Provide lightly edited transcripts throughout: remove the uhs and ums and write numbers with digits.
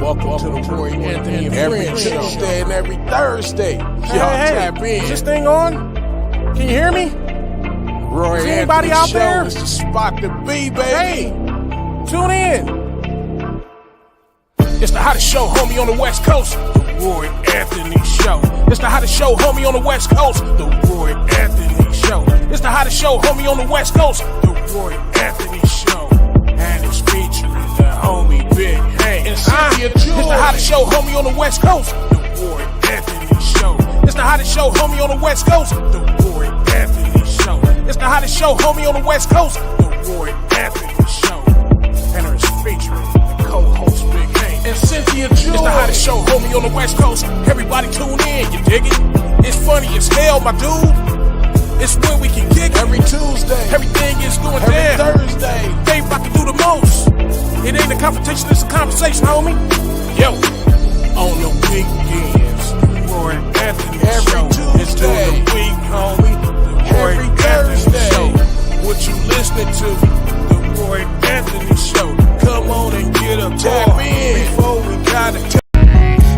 Welcome to the Roy Anthony and every Tuesday and every Thursday. Y'all tap in. Is this thing on? Can you hear me? Roy Is Anthony anybody out Show there? is the spot to be, baby. Hey, tune in. It's the hottest show, homie, on the West Coast. The Roy Anthony Show. It's the hottest show, homie, on the West Coast. The Roy Anthony Show. It's the hottest show, homie, on the West Coast. The Roy Anthony Show. And it's featuring the homie Big Hank and Cynthia. It's the hottest show, homie, on the West Coast. The Roy Anthony Show. It's the hottest show, homie, on the West Coast. The Roy Anthony Show. It's the hottest show, homie, on the West Coast. The Roy Anthony Show. And it's featuring the co-host Big Hank and Cynthia. It's the hottest show, homie, on the West Coast. Everybody tune in, you dig it? It's funny as hell, my dude. It's where we can kick every Tuesday. Everything is going every down. Thursday. They about to do the most. It ain't a confrontation, it's a conversation, homie. Yo, on the weekends, Roy Anthony every Show. Tuesday. It's during the week, homie. The Roy Every Anthony Thursday. Show. What you listening to? The Roy Anthony Show. Come on and get a Tap in before we gotta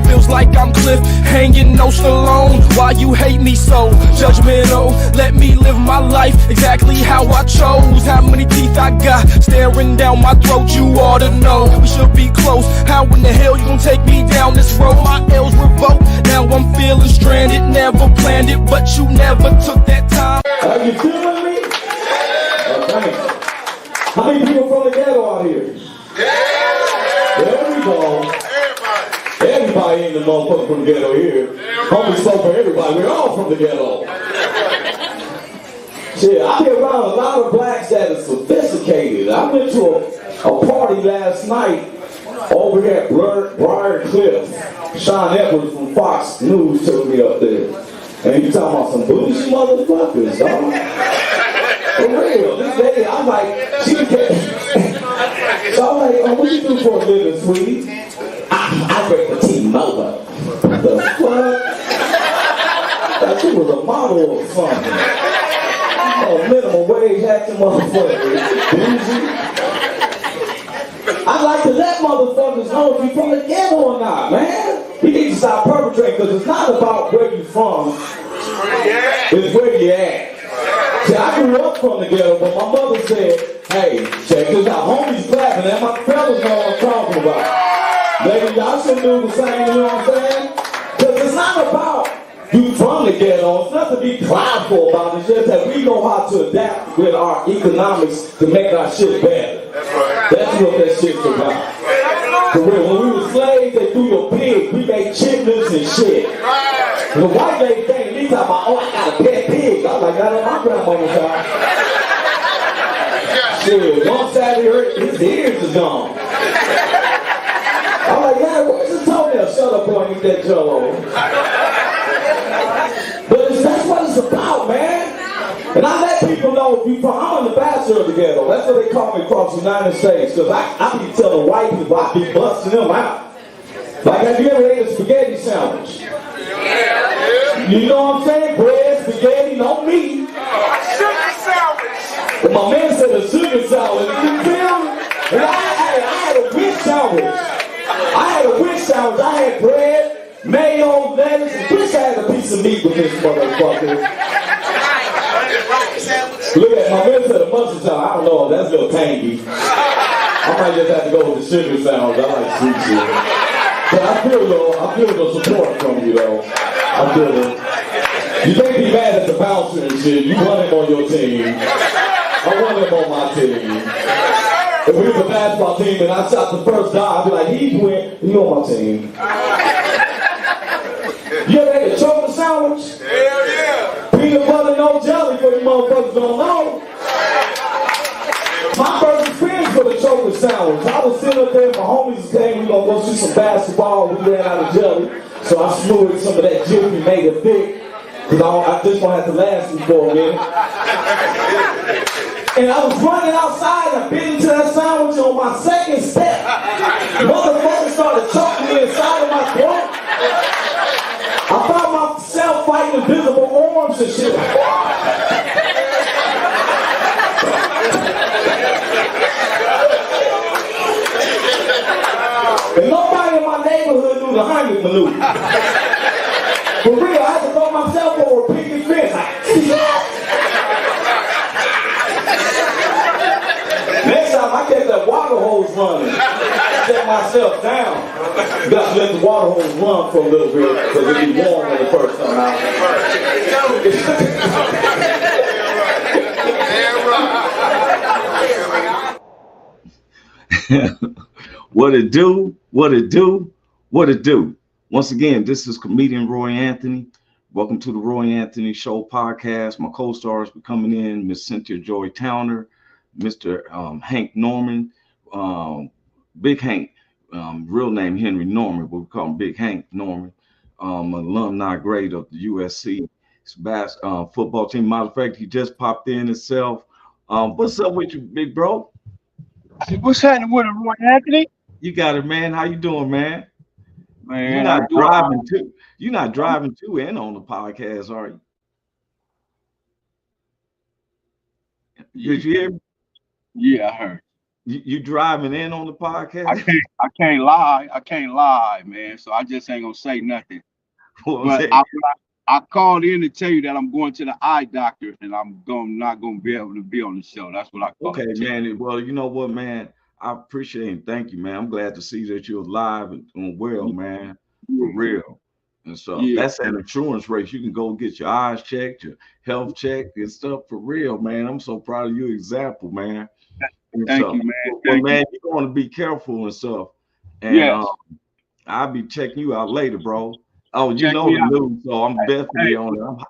Feels like I'm Cliff, hanging no Stallone. Why you hate me so judgmental? Let me live my life exactly how I chose. How many teeth I got staring down my throat, you ought to know. We should be close. How in the hell you gon' take me down this road? My L's revoked, now I'm feeling stranded. Never planned it, but you never took that time. Are you feeling me? Okay. How many people from the ghetto out here? There we go. Everybody in the motherfucker from the ghetto here. Homie spoke for everybody. We're all from the ghetto. Shit, I be around a lot of blacks that are sophisticated. I went to a party last night over here at Briar Cliff. Sean Edwards from Fox News took me up there. And you talking about some bougie motherfuckers, dog. For real. This lady, I'm like, she can't. So I'm like, oh, what you do for a living, sweetie? I break the T-Mobile. The fuck? That she was a model or something. Oh, minimum wage acting motherfucker. I like to let motherfuckers know if you from the ghetto or not, man. You need to stop perpetrating, because it's not about where you from. It's where you at. See, I grew up from the ghetto, but my mother said, hey, check this out. Homies clapping, and my fellas know what I'm talking about. Lady, y'all should do the same, you know what I'm saying? Because it's not about you from the ghetto. It's not to be prideful about it. It's just that we know how to adapt with our economics to make our shit better. That's right. That's what that shit's about. For real, when we were slaves, they threw your pig. We made chitlins and shit. The white lady came to me talking about, oh, I got a pet pig. I was like, that ain't my grandmama's house. Shit, one Saturday, his ears is gone. I'm like, man, where's the toenail? Shut up, boy, eat that jello. But that's what it's about, man. And I let people know if you from, I'm an ambassador of the ghetto. That's what they call me across the United States. Because I be telling white people, I be busting them out. Like, have you ever ate a spaghetti sandwich? You know what I'm saying? Bread, spaghetti, no meat. Sugar sandwich. And my man said a sugar sandwich. You feel me? And I had a wish sandwich. I had bread, mayo, lettuce, and wish I had a piece of meat with this motherfucker. Look at my man said a mustard sandwich. I don't know, that's a little tangy. I might just have to go with the sugar sandwich. I like sweet shit. But I feel the support from you though. I feel it. You can't be mad at the bouncer and shit. You want him on your team. I want him on my team. If we was a basketball team and I shot the first guy, I'd be like, he's win. He on my team. You ever had a chocolate sandwich? Hell yeah. Peanut butter, no jelly, for you motherfuckers don't know. My first experience with a chocolate sandwich. I was sitting up there, my homies came, we gonna go shoot some basketball, we ran out of jelly. So I smoothed some of that jiffy, made it thick. Because I just gonna have to last me for a minute. And I was running outside and bit into that sandwich on my second step. Motherfucker started choking me inside of my throat. I found myself fighting invisible arms and shit. And nobody in my do the Heimlich maneuver. For real, I had to throw myself over a picket fence. Next time I catch that water hose running, set myself down. Got to let the water hose run for a little bit because it be warm when the first come out. What it do? What it do? What it do? Once again, this is comedian Roy Anthony. Welcome to the Roy Anthony Show podcast. My co-stars be coming in: Miss Cynthia Joy Towner, Mr. Hank Norman, Big Hank, real name Henry Norman, but we call him Big Hank Norman, alumni grade of the USC football team. Matter of fact, he just popped in himself. What's up with you, big bro? What's happening with him, Roy Anthony? You got it, man. How you doing, man? Man, You're not driving too. You're not driving too in on the podcast, are you? Did you hear me? Yeah, I heard. You driving in on the podcast? I can't lie, man. So I just ain't gonna say nothing. But I called in to tell you that I'm going to the eye doctor and I'm not gonna be able to be on the show. That's what I called. Okay, man. Well, you know what, man? I appreciate and thank you, man. I'm glad to see that you're alive and doing well, man. For real. And so that's an insurance race. You can go get your eyes checked, your health checked and stuff for real, man. I'm so proud of your example, man. Thank you, man. Well, man, you're going to be careful and stuff. And I'll be checking you out later, bro. Oh, you know the news, so I'm definitely on it.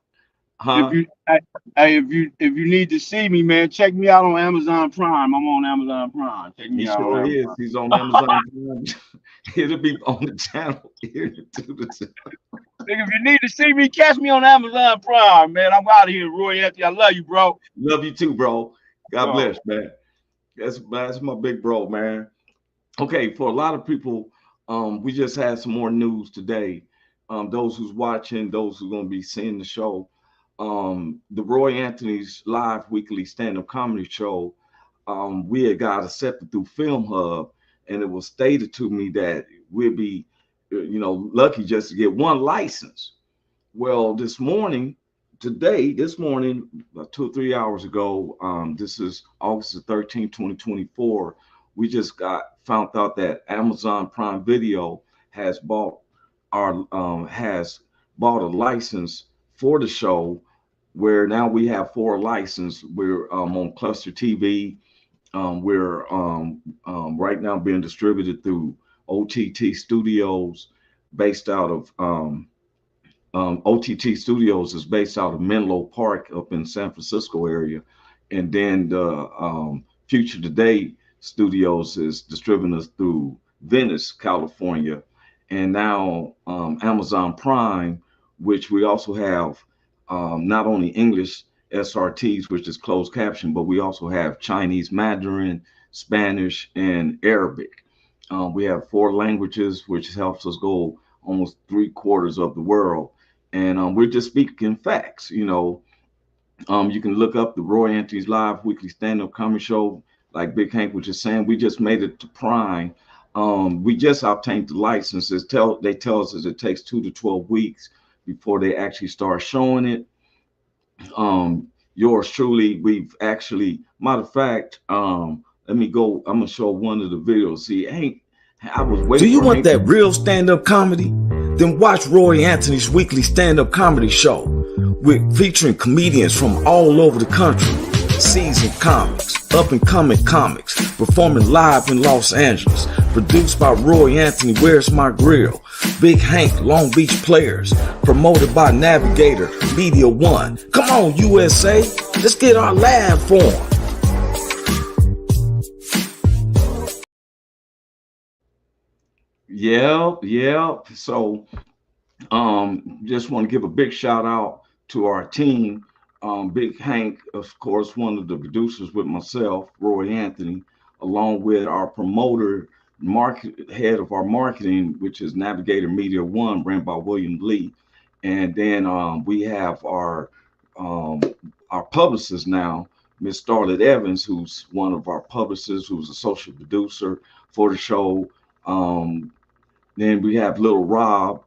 If you need to see me, man, check me out on Amazon Prime. I'm on Amazon Prime. Check me out. Sure is. He's on Amazon Prime. It'll be on the channel. If you need to see me, catch me on Amazon Prime, man. I'm out of here, Roy Anthony. I love you, bro. Love you too, bro. God bless, man. That's my big bro, man. Okay, for a lot of people, we just had some more news today. Those who's watching, those who's going to be seeing the show, the Roy Anthony's live weekly stand-up comedy show, we had got accepted through Film Hub, and it was stated to me that we'd be, lucky just to get one license. Well, this morning, about 2 or 3 hours ago, this is August the 13th, 2024, we just found out that Amazon Prime Video has bought a license for the show, where now we have 4 licenses. We're on Cluster TV. We're right now being distributed through OTT Studios, based out of OTT Studios is based out of Menlo Park up in San Francisco area, and then the Future Today Studios is distributing us through Venice, California. And now Amazon Prime, which we also have not only English SRTs, which is closed caption, but we also have Chinese, Mandarin, Spanish, and Arabic. We have 4 languages, which helps us go almost 3/4 of the world. And we're just speaking facts. You can look up the Roy Anthony's live weekly stand-up comedy show, like Big Hank was just saying. We just made it to Prime. We just obtained the licenses. They tell us that it takes 2 to 12 weeks before they actually start showing it. Yours truly, we've actually, matter of fact, let me go. I'm gonna show one of the videos. See, I was waiting. Do you want that real stand-up comedy? Then watch Roy Anthony's weekly stand-up comedy show, featuring comedians from all over the country, seasoned comics, up-and-coming comics, performing live in Los Angeles. Produced by Roy Anthony, Where's My Grill, Big Hank, Long Beach Players. Promoted by Navigator, Media One. Come on, USA, let's get our laugh on. Yeah. So, just want to give a big shout out to our team. Big Hank, of course, one of the producers with myself, Roy Anthony, along with our promoter, head of our marketing, which is Navigator Media One, ran by William Lee. And then we have our publicist now, Miss Starlet Evans, who's one of our publicists, who's a social producer for the show. Then we have Little Rob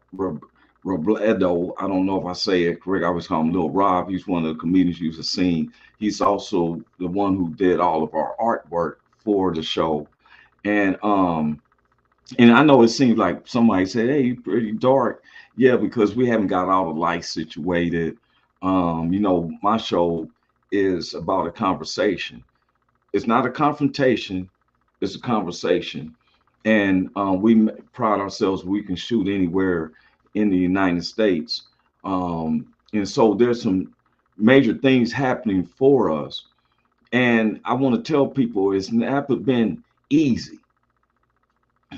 Robledo. I don't know if I say it correct. I always call him Little Rob. He's one of the comedians you have seen. He's also the one who did all of our artwork for the show. And and I know it seems like somebody said, "Hey, you're pretty dark." Yeah, because we haven't got all the lights situated. You know, my show is about a conversation. It's not a confrontation, it's a conversation. And pride ourselves we can shoot anywhere in the United States. And so there's some major things happening for us. And I want to tell people it's never been easy.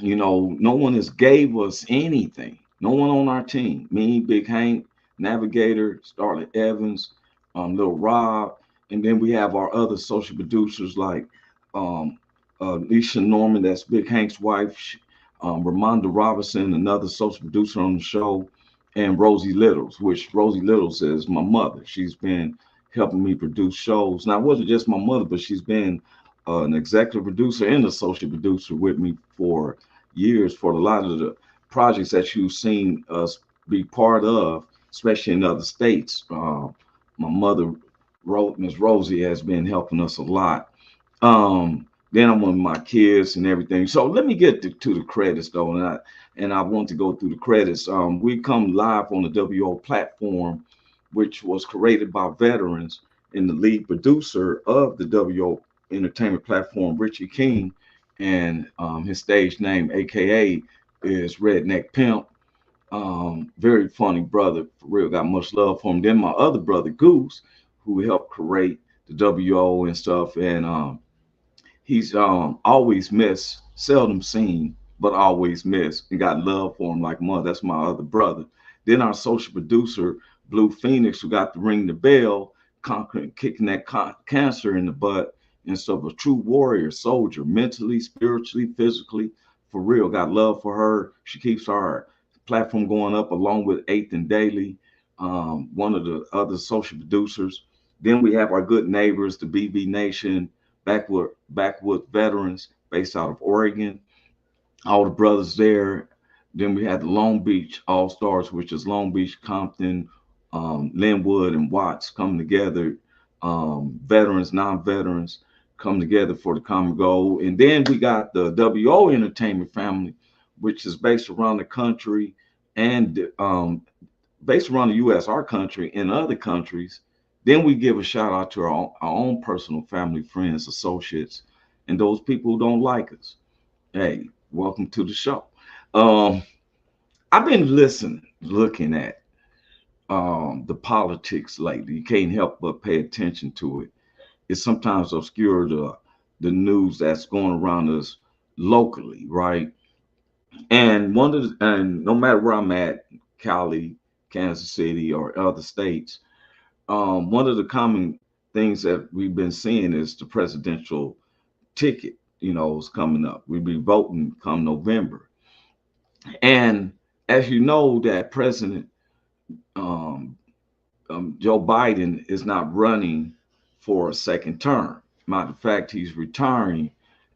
You know, no one has gave us anything. No one on our team. Me, Big Hank, Navigator, Starlet Evans, Little Rob, and then we have our other social producers like um, Nisha Norman, that's Big Hank's wife, Ramonda Robinson, another social producer on the show, and Rosie Littles, which Rosie Littles is my mother. She's been helping me produce shows. Now, it wasn't just my mother, but she's been an executive producer and a social producer with me for years for a lot of the projects that you've seen us be part of, especially in other states. My mother, Miss Rosie, has been helping us a lot. Then I'm with my kids and everything. So let me get to the credits though, and I want to go through the credits. We come live on the WO platform, which was created by veterans, and the lead producer of the WO entertainment platform, Richie King, and his stage name, AKA, is Redneck Pimp. Very funny brother, for real. Got much love for him. Then my other brother, Goose, who helped create the WO and stuff, and he's always missed, seldom seen, but always missed, and got love for him like mother. That's my other brother. Then our social producer, Blue Phoenix, who got to ring the bell, conquering, kicking that cancer in the butt, and so a true warrior, soldier, mentally, spiritually, physically, for real. Got love for her. She keeps our platform going up along with Eighth and Daily, one of the other social producers. Then we have our good neighbors, the BB Nation, backwood veterans based out of Oregon, all the brothers there. Then we had the Long Beach All Stars, which is Long Beach, Compton, Linwood, and Watts coming together. Veterans, non-veterans come together for the common goal. And then we got the WO Entertainment family, which is based around the country and based around the U.S., our country, and other countries. Then we give a shout out to our own personal family, friends, associates, and those people who don't like us. Hey, welcome to the show. I've been looking at the politics lately. You can't help but pay attention to it. It sometimes obscures the news that's going around us locally, right? And and no matter where I'm at, Cali, Kansas City, or other states, one of the common things that we've been seeing is the presidential ticket, you know, is coming up. We'll be voting come November. And as you know, that President um, Joe Biden is not running for a second term. Matter of fact, he's retiring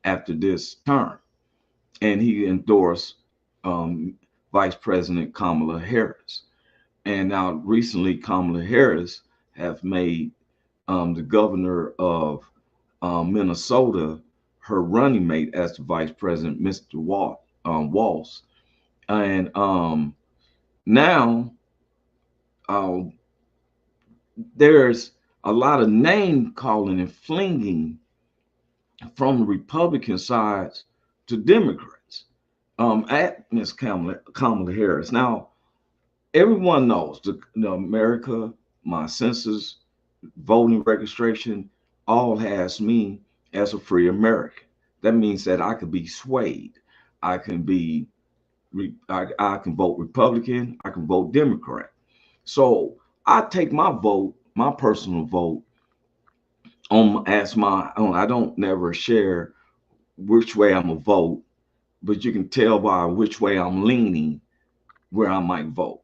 after this term. And he endorsed um, Vice President Kamala Harris. And now recently, Kamala Harris have made the governor of Minnesota her running mate as the vice president, Mr. Walz. And now uh, there's a lot of name calling and flinging from the Republican sides to Democrats at Miss Kamala Harris. Now, everyone knows the America, my census, voting registration, all has me as a free American. That means that I could be swayed. I can be, I can vote Republican. I can vote Democrat. So I take my vote, my personal vote, on as my own. I don't never share which way I'm gonna vote, but you can tell by which way I'm leaning where I might vote.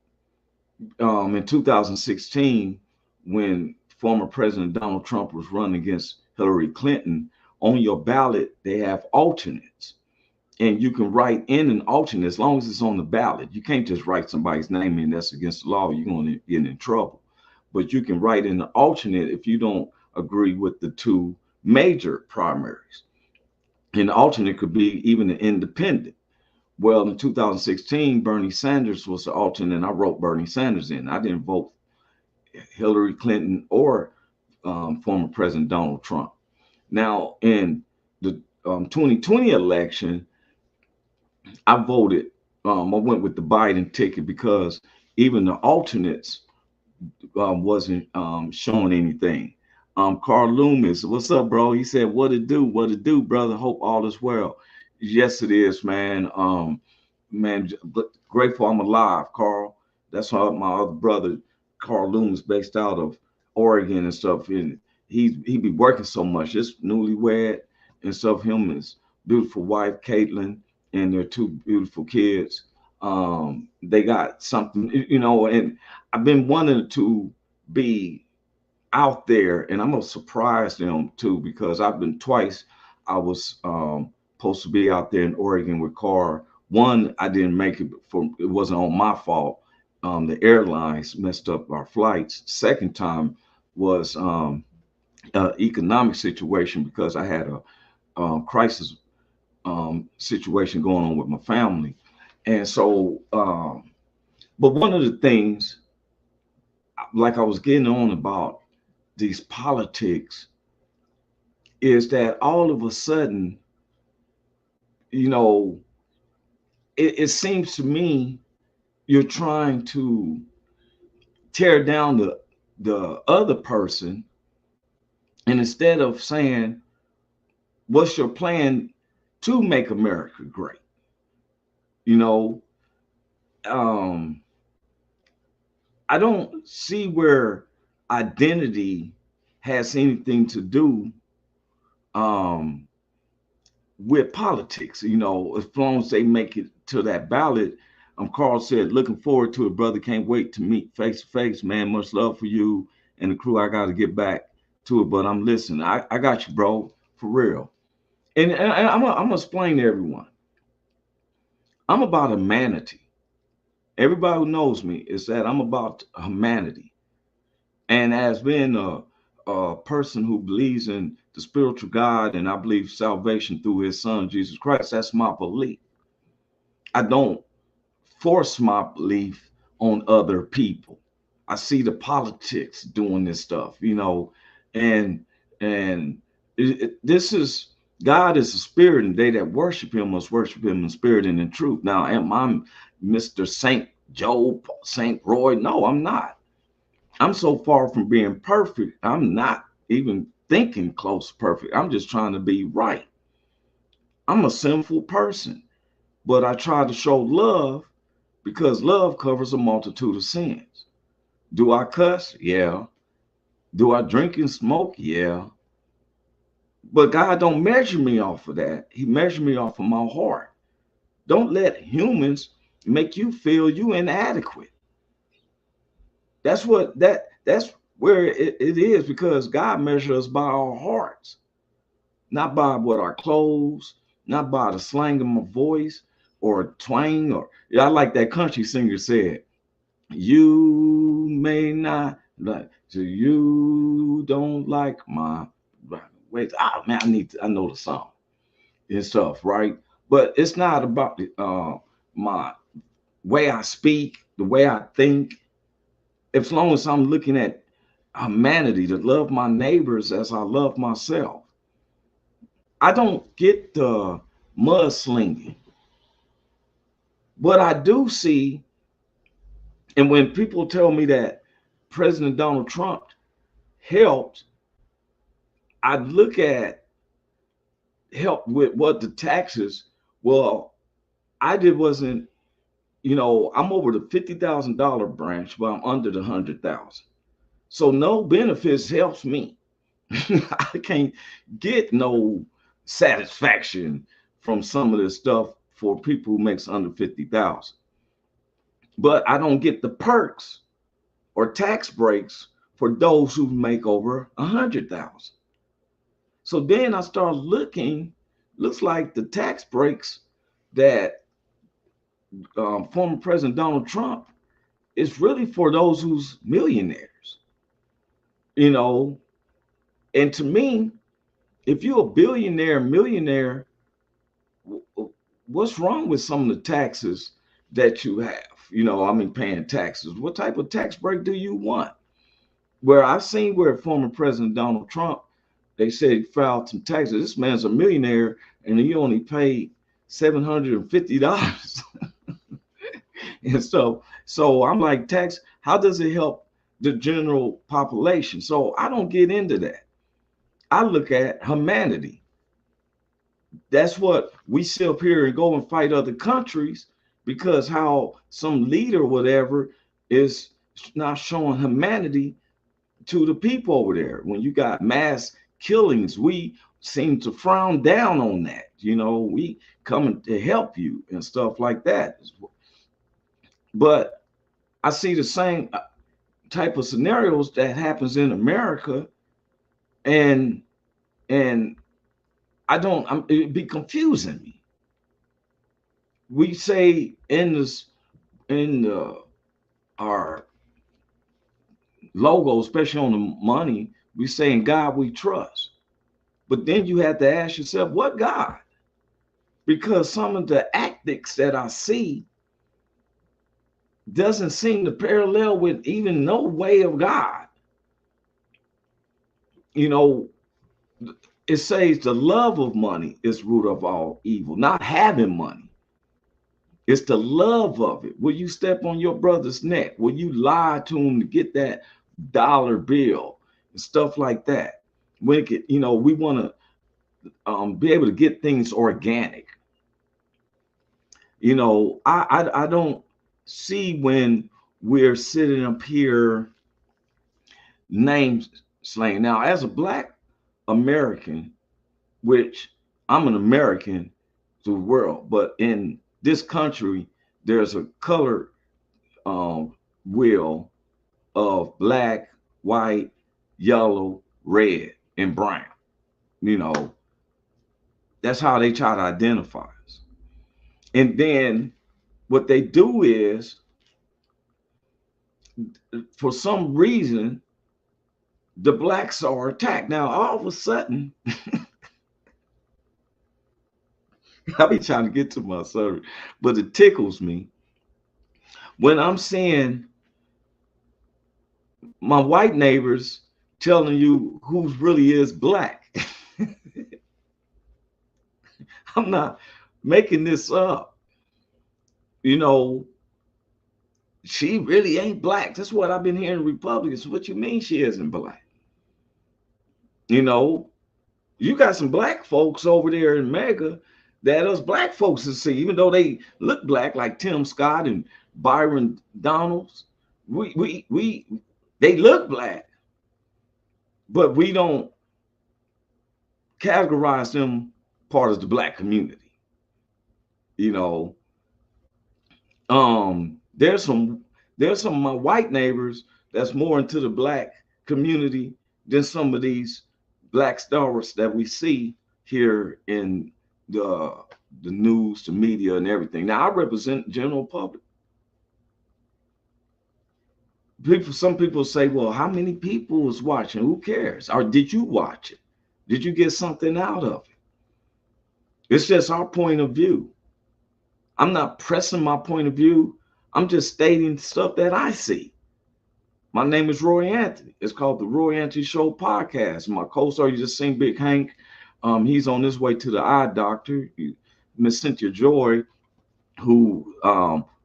In 2016, when former President Donald Trump was running against Hillary Clinton, on your ballot they have alternates, and you can write in an alternate as long as it's on the ballot. You can't just write somebody's name in. That's against the law. You're going to get in trouble. But you can write in the alternate if you don't agree with the two major primaries. And the alternate could be even an independent. Well, in 2016, Bernie Sanders was the alternate, and I wrote Bernie Sanders in. I didn't vote Hillary Clinton or former President Donald Trump. Now, in the 2020 election, I voted, I went with the Biden ticket because even the alternates wasn't showing anything. Carl Loomis, what's up, bro? He said, what it do, brother? Hope all is well. Yes, it is, man. Man, grateful I'm alive, Carl. That's how my other brother, Carl Loomis, based out of Oregon and stuff. And he be working so much, just newlywed and stuff. Him and his beautiful wife, Caitlin, and their two beautiful kids. They got something, you know, and I've been wanting to be out there, and I'm gonna surprise them too, because I've been twice. I was supposed to be out there in Oregon with Carl. One, I didn't make it it wasn't on my fault. The airlines messed up our flights. Second time was economic situation, because I had a crisis situation going on with my family. And so, but one of the things, like I was getting on about these politics, is that all of a sudden, you know, it seems to me you're trying to tear down the other person, and instead of saying, what's your plan to make America great? You know, I don't see where identity has anything to do with politics. You know, as long as they make it to that ballot. Carl said, looking forward to it, brother. Can't wait to meet face to face, man. Much love for you and the crew. I got to get back to it, but I'm listening. I got you, bro, for real. And I'm gonna explain to everyone. I'm about humanity. Everybody who knows me is that I'm about humanity. And as being a person who believes in the spiritual God, and I believe salvation through his son, Jesus Christ, that's my belief. I don't force my belief on other people. I see the politics doing this stuff, you know, and this is, God is a spirit, and they that worship him must worship him in spirit and in truth. Now, am I Mr. Saint Joe, Saint Roy? No, I'm not. I'm so far from being perfect. I'm not even thinking close to perfect. I'm just trying to be right. I'm a sinful person, but I try to show love, because love covers a multitude of sins. Do I cuss? Yeah. Do I drink and smoke? Yeah. But God don't measure me off of that. He measures me off of my heart. Don't let humans make you feel you inadequate. That's where it is, because God measures us by our hearts, not by what our clothes, not by the slang of my voice or twang. Or, yeah, I like that country singer said, you may not like, so you don't like my, wait, man, I know the song and stuff, right? But it's not about my way I speak, the way I think. As long as I'm looking at humanity, to love my neighbors as I love myself. I don't get the mudslinging. What I do see, and when people tell me that President Donald Trump helped, I look at help with what the taxes. Well, wasn't, you know, I'm over the $50,000 branch, but I'm under the 100,000. So no benefits helps me. I can't get no satisfaction from some of this stuff for people who makes under 50,000. But I don't get the perks or tax breaks for those who make over 100,000. So then I start looking, looks like the tax breaks that former President Donald Trump is really for those who's millionaires, you know. And to me, if you're a billionaire, millionaire, what's wrong with some of the taxes that you have? You know, I mean, paying taxes. What type of tax break do you want? Where I've seen where former President Donald Trump, they said he filed some taxes. This man's a millionaire and he only paid $750. And so I'm like, tax, how does it help the general population? So I don't get into that. I look at humanity. That's what we sit up here and go and fight other countries because how some leader, whatever, is not showing humanity to the people over there. When you got mass killings, we seem to frown down on that. You know, we coming to help you and stuff like that. But I see the same type of scenarios that happens in America, and it'd be confusing me. We say our logo, especially on the money, we say in God we trust. But then you have to ask yourself, what God? Because some of the tactics that I see doesn't seem to parallel with even no way of God. You know, it says the love of money is root of all evil, not having money. It's the love of it. Will you step on your brother's neck? Will you lie to him to get that dollar bill and stuff like that? We want to be able to get things organic. You know, I don't see when we're sitting up here name slaying. Now, as a Black American, which I'm an American to the world, but in this country, there's a color wheel of black, white, yellow, red, and brown. You know, that's how they try to identify us. And then what they do is, for some reason, the blacks are attacked. Now, all of a sudden, I be trying to get to my service, but it tickles me when I'm seeing my white neighbors telling you who really is black. I'm not making this up. You know, she really ain't black. That's what I've been hearing Republicans. What you mean she isn't black? You know, you got some black folks over there in Mega that us black folks to see, even though they look black, like Tim Scott and Byron Donalds. They look black, but we don't categorize them part of the black community. You know, there's some of my white neighbors that's more into the black community than some of these black stars that we see here in the news, the media, and everything. Now, I represent the general public. Some people say, well, how many people was watching? Who cares? Or did you watch it? Did you get something out of it? It's just our point of view. I'm not pressing my point of view. I'm just stating stuff that I see. My name is Roy Anthony. It's called the Roy Anthony Show podcast. My co-star, you just seen Big Hank. He's on his way to the eye doctor. Miss Cynthia Joy, who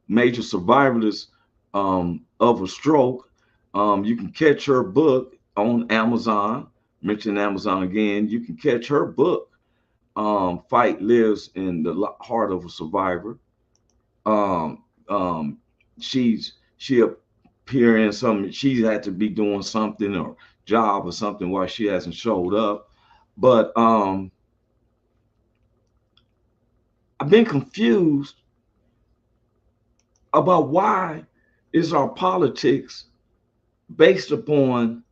major survivors of a stroke. You can catch her book on Amazon. Mention Amazon again. You can catch her book. Fight Lives in the Heart of a Survivor. She appear in something. She had to be doing something or job or something while she hasn't showed up. But I've been confused about why is our politics based upon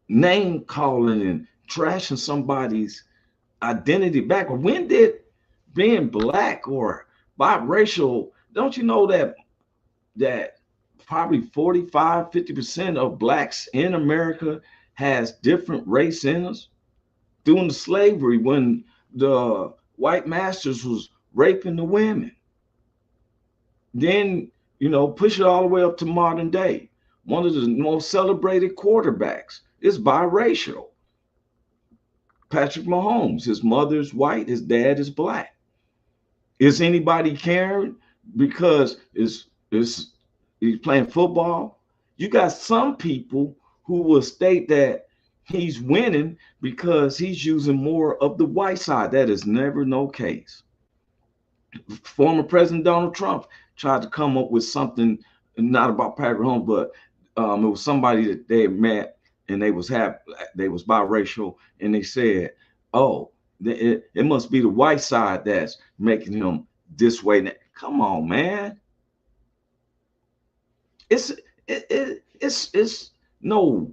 name calling and trashing somebody's identity back. When did being black or biracial, don't you know that probably 45-50% of blacks in America has different race in us? During the slavery, when the white masters was raping the women, then push it all the way up to modern day. One of the most celebrated quarterbacks is biracial. Patrick Mahomes, his mother's white, his dad is black. Is anybody caring because he's playing football? You got some people who will state that he's winning because he's using more of the white side. That is never no case. Former President Donald Trump tried to come up with something not about Patrick Mahomes, but it was somebody that they met and they was biracial, and they said, "Oh, it must be the white side that's making him this way." Come on, man. It's no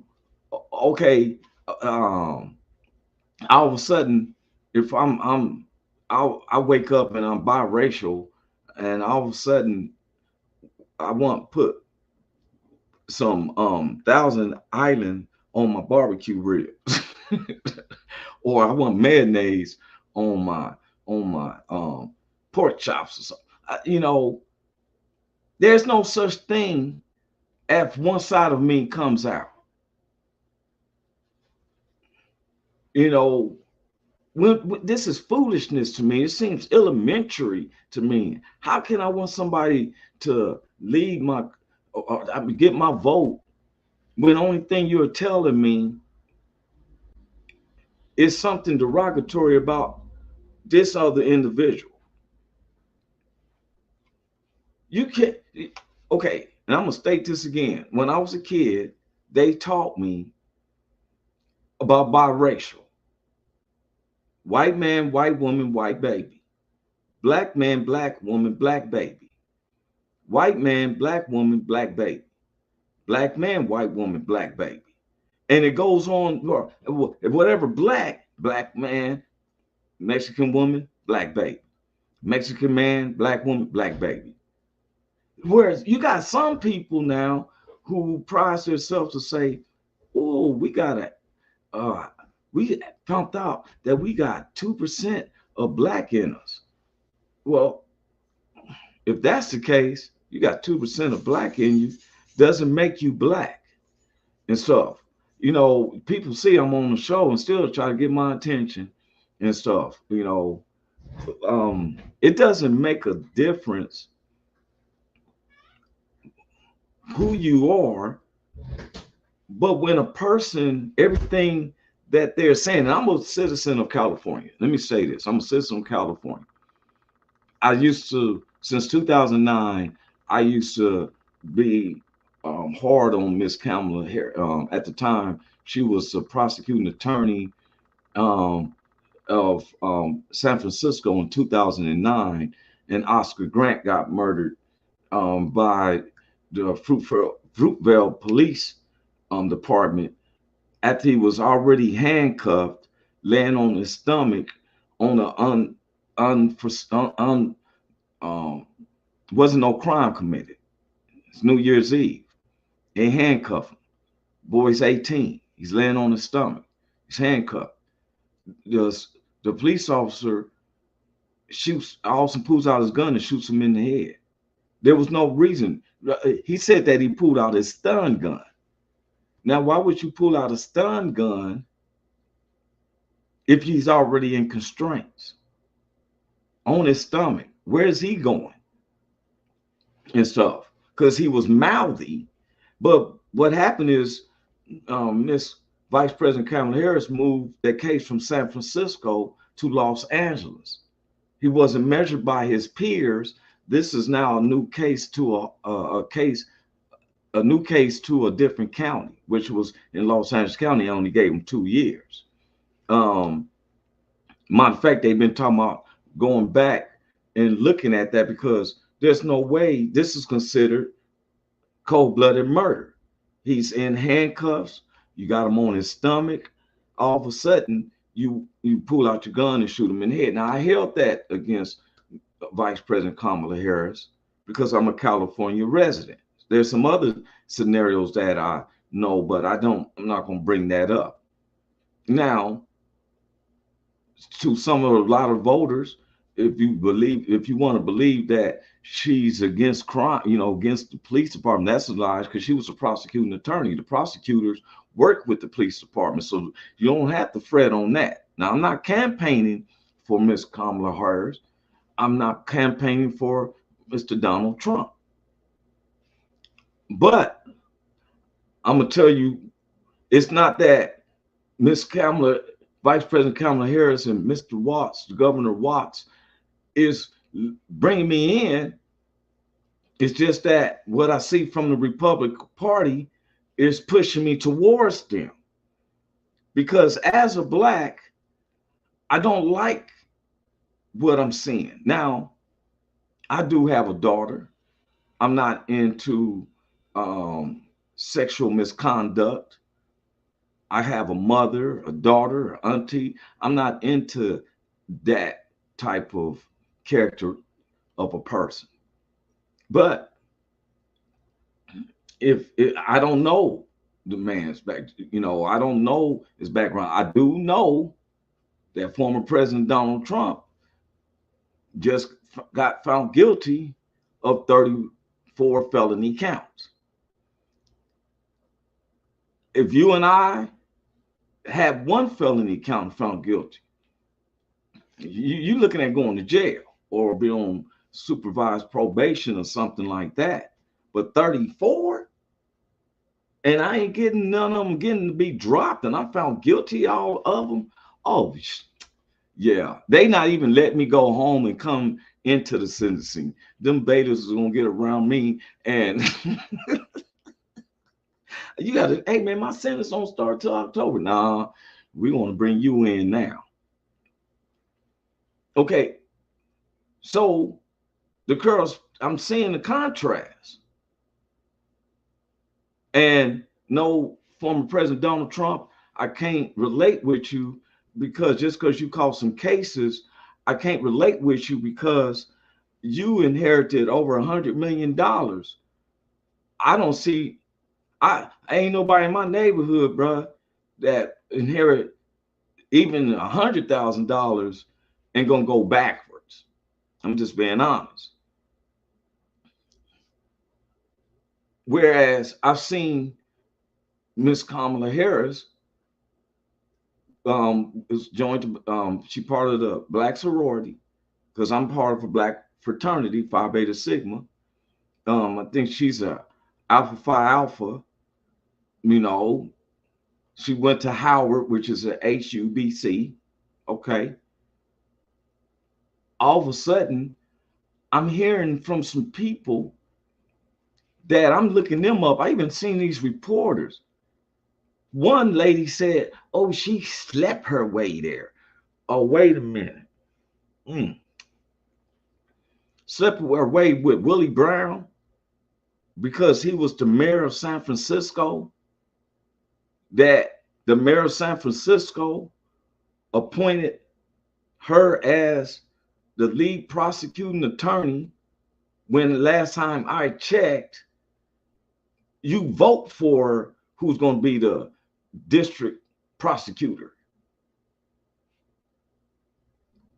okay. All of a sudden, if I wake up and I'm biracial, and all of a sudden I want to put some Thousand Island on my barbecue ribs, or I want mayonnaise on my pork chops or something. There's no such thing if one side of me comes out. This is foolishness to me. It seems elementary to me. How can I want somebody to lead get my vote when the only thing you're telling me is something derogatory about this other individual? You can't. Okay, and I'm gonna state this again. When I was a kid, they taught me about biracial. White man, white woman, white baby. Black man, black woman, black baby. White man, black woman, black baby. Black man, white woman, black baby. And it goes on, whatever, black man, Mexican woman, black baby. Mexican man, black woman, black baby. Whereas you got some people now who prize themselves to say, "Oh, we found out that we got 2% of black in us." Well, if that's the case, you got 2% of black in you, doesn't make you black and stuff. People see I'm on the show and still try to get my attention and stuff. It doesn't make a difference who you are, but when a person, everything that they're saying, and I'm a citizen of California. Let me say this. I'm a citizen of California. I used to, since 2009, I used to be hard on Miss Kamala Harris. At the time, she was a prosecuting attorney of San Francisco in 2009, and Oscar Grant got murdered by the Fruitvale Police Department after he was already handcuffed, laying on his stomach on wasn't no crime committed. It's New Year's Eve. They handcuff him. Boy's 18. He's laying on his stomach. He's handcuffed. The police officer pulls out his gun and shoots him in the head. There was no reason. He said that he pulled out his stun gun. Now, why would you pull out a stun gun if he's already in constraints on his stomach? Where is he going and stuff? Because he was mouthy. But what happened is Miss Vice President Kamala Harris moved that case from San Francisco to Los Angeles. He wasn't measured by his peers. This is now a new case to a new case to a different county, which was in Los Angeles County. I only gave him 2 years. Matter of fact, they've been talking about going back and looking at that because there's no way this is considered cold-blooded murder. He's in handcuffs. You got him on his stomach. All of a sudden, you pull out your gun and shoot them in the head. Now, I held that against Vice President Kamala Harris because I'm a California resident. There's some other scenarios that I know, but I'm not going to bring that up. Now, to a lot of voters, if you want to believe that she's against crime, against the police department, that's a lie, because she was a prosecuting attorney. The prosecutors work with the police department, so you don't have to fret on that. Now, I'm not campaigning for Miss Kamala Harris. I'm not campaigning for Mr. Donald Trump. But I'm going to tell you, it's not that Miss Kamala, Vice President Kamala Harris, and Mr. Watts, Governor Watts, is bringing me in. It's just that what I see from the Republican Party is pushing me towards them. Because as a Black, I don't like what I'm seeing. Now, I do have a daughter. I'm not into sexual misconduct. I have a mother, a daughter, an auntie. I'm not into that type of character of a person. But if I don't know the man's back, I don't know his background. I do know that former President Donald Trump just got found guilty of 34 felony counts. If you and I have one felony count found guilty, you're looking at going to jail or be on supervised probation or something like that. But 34, and I ain't getting none of them getting to be dropped, and I found guilty all of them. Oh, yeah, they not even let me go home and come into the sentencing. Them betas is gonna get around me, and you gotta, hey man, my sentence don't start till October. Nah, we want to bring you in now. Okay, so the girls, I'm seeing the contrast. And no, former President Donald Trump, I can't relate with you because just because you caught some cases, I can't relate with you because you inherited over $100 million. I don't see, I ain't nobody in my neighborhood, bro, that inherit even $100,000 and gonna go backwards. I'm just being honest. Whereas I've seen Miss Kamala Harris is joined, she part of the Black sorority, because I'm part of a Black fraternity, Phi Beta Sigma. I think she's a Alpha Phi Alpha. She went to Howard, which is a HUBC. Okay. All of a sudden, I'm hearing from some people that I'm looking them up. I even seen these reporters. One lady said, oh, she slept her way there. Oh, wait a minute. Slept her way with Willie Brown because he was the mayor of San Francisco. That the mayor of San Francisco appointed her as the lead prosecuting attorney when the last time I checked, you vote for who's going to be the district prosecutor.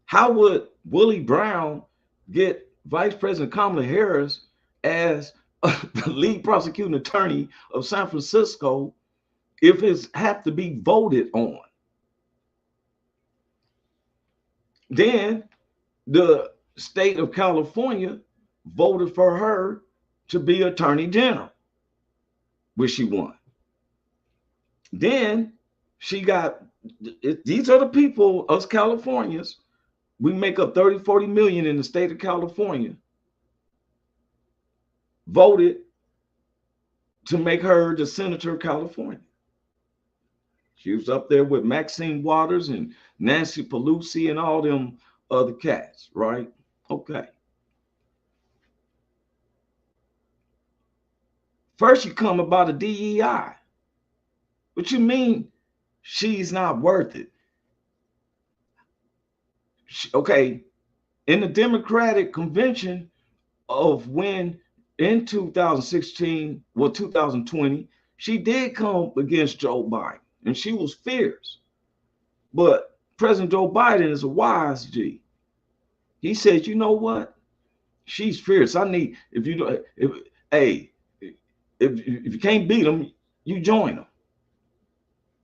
How would Willie Brown get Vice President Kamala Harris as the lead prosecuting attorney of San Francisco if it have to be voted on? Then the state of California voted for her to be attorney general, which she won. Then she got, these are the people, us Californians, we make up 30-40 million in the state of California, voted to make her the senator of California. She was up there with Maxine Waters and Nancy Pelosi and all them other cats, right? Okay. First you come about a DEI. What you mean she's not worth it? Okay, in the Democratic convention of when in 2016, well, 2020, she did come against Joe Biden, and she was fierce. But President Joe Biden is a wise G. He said, you know what? She's fierce. I need, if you if you can't beat them, you join them.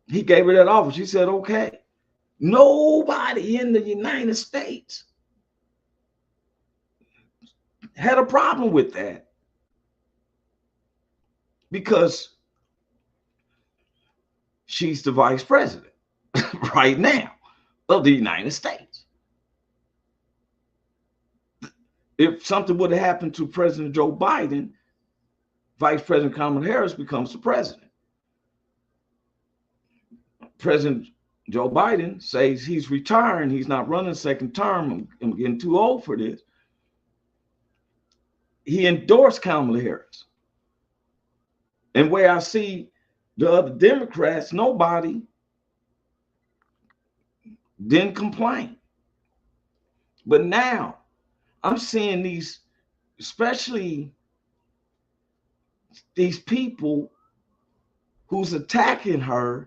He gave her that offer. She said, okay. Nobody in the United States had a problem with that because she's the vice president right now of the United States. If something would have happened to President Joe Biden, Vice President Kamala Harris becomes the president. President Joe Biden says he's retiring. He's not running second term. I'm getting too old for this. He endorsed Kamala Harris. And where I see the other Democrats, nobody didn't complain. But now I'm seeing these, especially these people who's attacking her.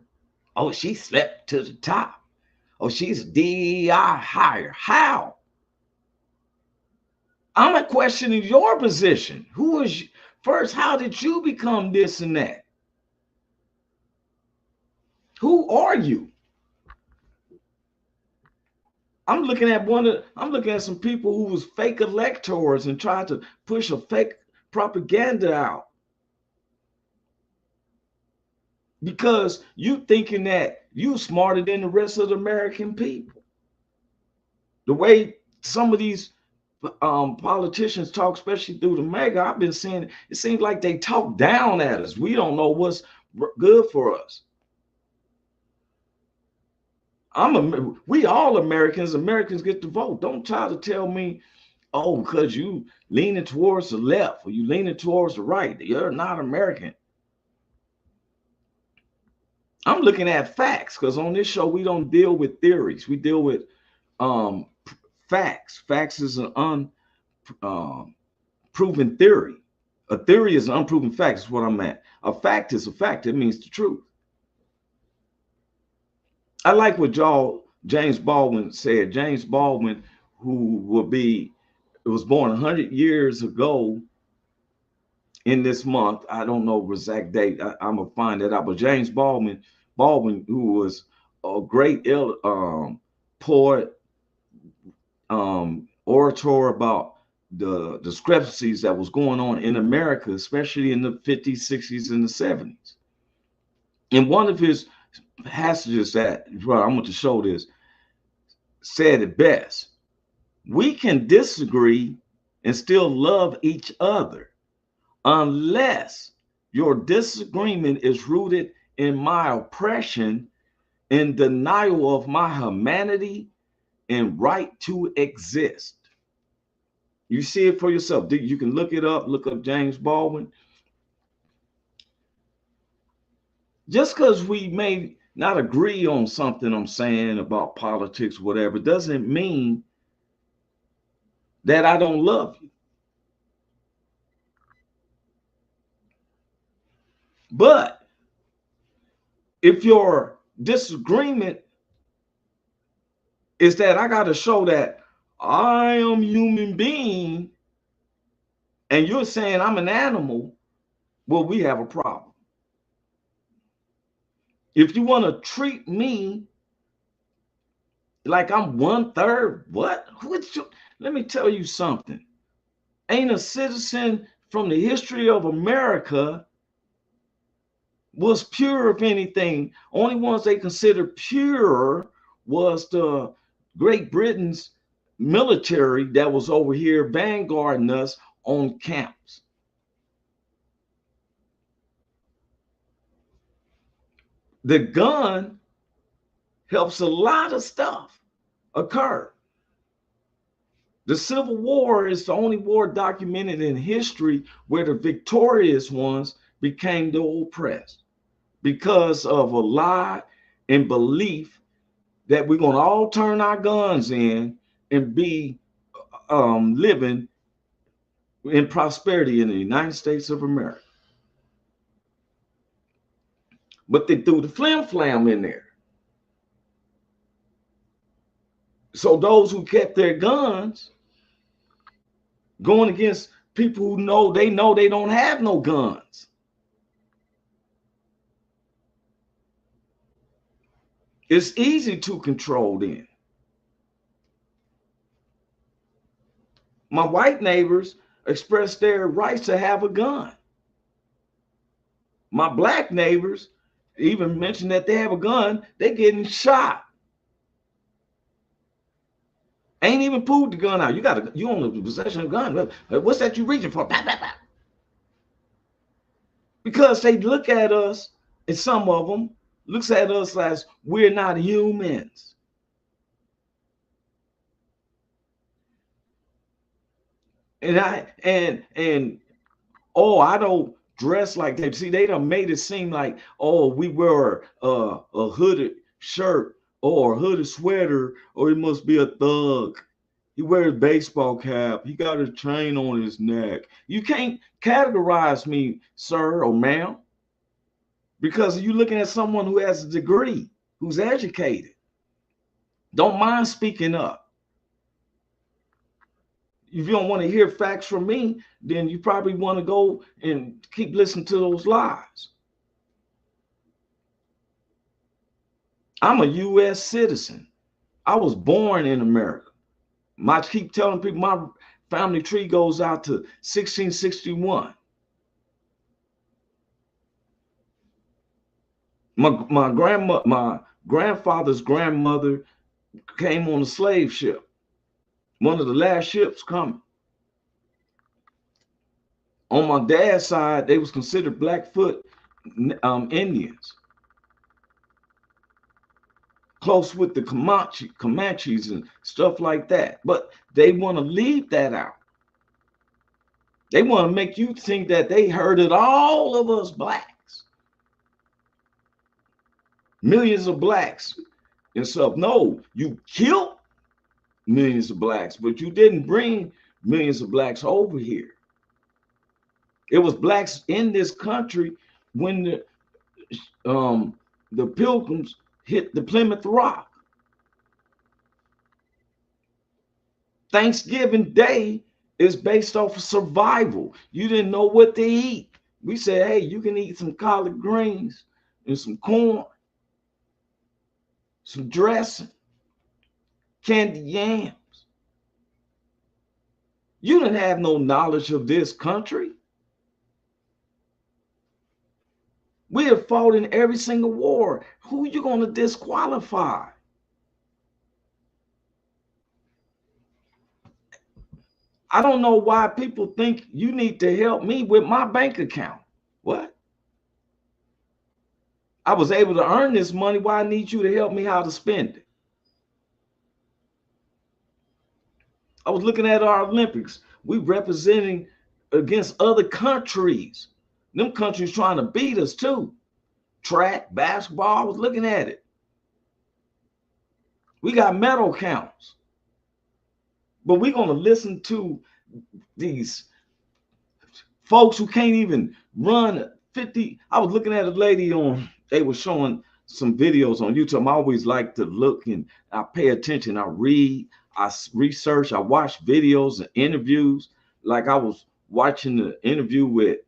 Oh, she slept to the top. Oh, she's a DEI hire. How? I'm questioning your position. Who is you? First, how did you become this and that? Who are you? I'm looking at some people who was fake electors and tried to push a fake propaganda out. Because you thinking that you smarter than the rest of the American people. The way some of these politicians talk, especially through the mega, I've been seeing, it seems like they talk down at us. We don't know what's good for us. We all Americans get to vote. Don't try to tell me, oh, because you leaning towards the left or you leaning towards the right, you're not American. I'm looking at facts, because on this show, we don't deal with theories. We deal with facts. Facts is an unproven theory. A theory is an unproven fact, is what I'm at. A fact is a fact. It means the truth. I like what James Baldwin said. James Baldwin, who was born 100 years ago in this month. I don't know the exact date. I'm gonna find that out. But James Baldwin, who was a great poet, orator about the discrepancies that was going on in America, especially in the 50s, 60s, and the 70s. In one of his passages that I want to show this, said it best: we can disagree and still love each other unless your disagreement is rooted in my oppression, in denial of my humanity and right to exist. You see it for yourself. You can look it up, look up James Baldwin. Just because we may not agree on something I'm saying about politics, whatever, doesn't mean that I don't love you. But if your disagreement is that I got to show that I am a human being and you're saying I'm an animal, well, we have a problem. If you want to treat me like I'm 1/3, what? Let me tell you something. Ain't a citizen from the history of America was pure, if anything. Only ones they considered pure was the Great Britain's military that was over here vanguarding us on camps. The gun helps a lot of stuff occur. The Civil War is the only war documented in history where the victorious ones became the oppressed because of a lie and belief that we're going to all turn our guns in and be living in prosperity in the United States of America. But they threw the flim flam in there. So those who kept their guns going against people who know they don't have no guns. It's easy to control then. My white neighbors expressed their rights to have a gun. My black neighbors even mentioned that they have a gun, they're getting shot. Ain't even pulled the gun out. You own the possession of a gun. What's that you reaching for? Bah, bah, bah. Because they look at us, and some of them looks at us as we're not humans. And I don't dress like that. See, they done made it seem like, we wear a hooded shirt or a hooded sweater, or he must be a thug. He wears a baseball cap. He got a chain on his neck. You can't categorize me, sir or ma'am, because you're looking at someone who has a degree, who's educated. Don't mind speaking up. If you don't want to hear facts from me, then you probably want to go and keep listening to those lies. I'm a U.S. citizen. I was born in America. I keep telling people my family tree goes out to 1661. My grandfather's grandmother came on a slave ship. One of the last ships coming. On my dad's side, they was considered Blackfoot Indians. Close with the Comanches and stuff like that. But they want to leave that out. They want to make you think that they herded all of us blacks. Millions of blacks and stuff. No, you killed millions of blacks, but you didn't bring millions of blacks over here. It was blacks in this country when the Pilgrims hit the Plymouth Rock. Thanksgiving Day is based off of survival. You didn't know what to eat. We said, hey, you can eat some collard greens and some corn, some dressing, candied yams. You didn't have no knowledge of this country. We have fought in every single war. Who are you going to disqualify? I don't know why people think you need to help me with my bank account. What? I was able to earn this money. Why I need you to help me how to spend it? I was looking at our Olympics. We representing against other countries. Them countries trying to beat us too. Track, basketball, I was looking at it. We got medal counts. But we're going to listen to these folks who can't even run 50. I was looking at a lady they were showing some videos on YouTube. I always like to look and I pay attention. I read, I research, I watch videos and interviews. Like I was watching the interview with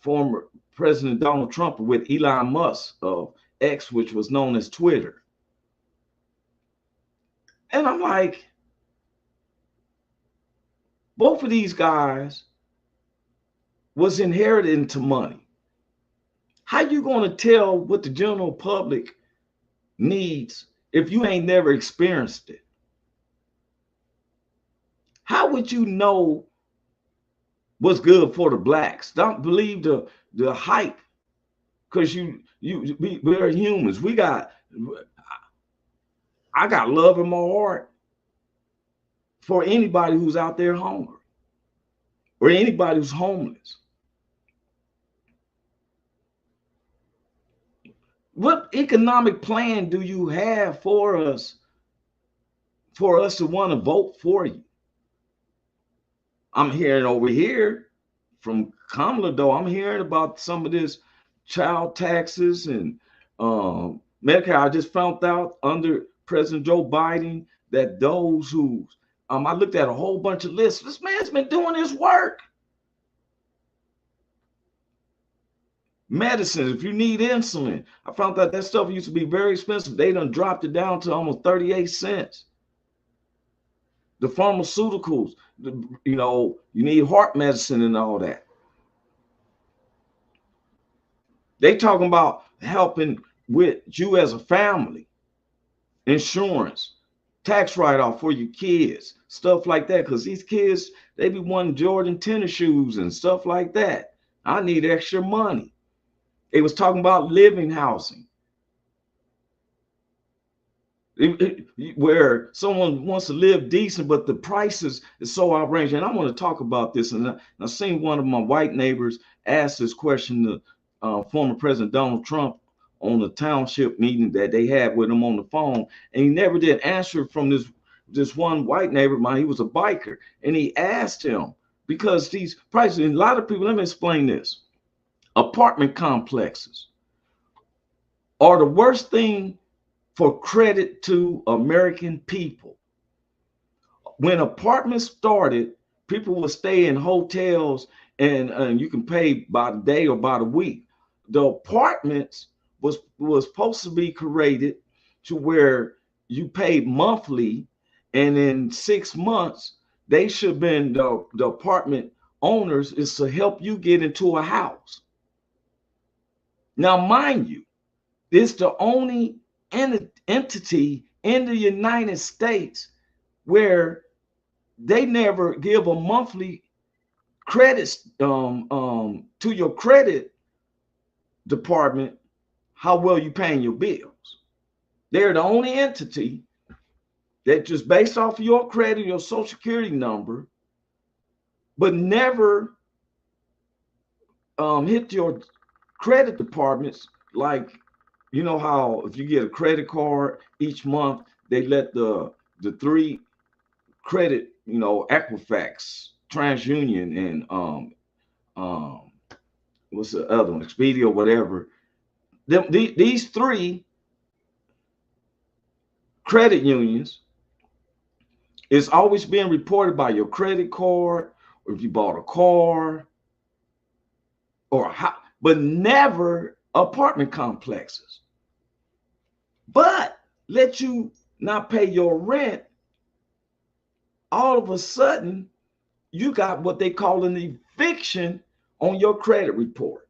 former President Donald Trump with Elon Musk of X, which was known as Twitter. And I'm like, both of these guys was inherited into money. How you going to tell what the general public needs if you ain't never experienced it? How would you know what's good for the blacks? Don't believe the hype, because we're humans. I got love in my heart for anybody who's out there hungry or anybody who's homeless. What economic plan do you have for us for us to want to vote for you. I'm hearing over here from Kamala, though, I'm hearing about some of this child taxes and Medicare. I just found out under President Joe Biden that those who, I looked at a whole bunch of lists. This man's been doing his work. Medicine, if you need insulin, I found out that stuff used to be very expensive. They done dropped it down to almost 38 cents. The pharmaceuticals, you know, you need heart medicine and all that. They talking about helping with you as a family, insurance, tax write-off for your kids, stuff like that. Because these kids, they be wanting Jordan tennis shoes and stuff like that. I need extra money. They was talking about living housing, where someone wants to live decent, but the prices is so outrageous. And I want to talk about this. And I seen one of my white neighbors ask this question to former President Donald Trump on the township meeting that they had with him on the phone, and he never did answer from this one white neighbor of mine. He was a biker, and he asked him, because these prices, and a lot of people, let me explain this. Apartment complexes are the worst thing for credit to American people. When apartments started, people would stay in hotels and you can pay by the day or by the week. The apartments was supposed to be created to where you paid monthly, and in 6 months, they should have been, the apartment owners is to help you get into a house. Now, mind you, it's the only entity in the United States where they never give a monthly credit to your credit department how well you paying your bills. They're the only entity that just based off of your credit, your social security number, but never hit your credit departments. Like, you know how if you get a credit card each month, they let the 3 credit, you know, Equifax, TransUnion, and what's the other one, Expedia, whatever. These 3 credit unions is always being reported by your credit card, or if you bought a car, or a house, but never apartment complexes. But let you not pay your rent, all of a sudden, you got what they call an eviction on your credit report.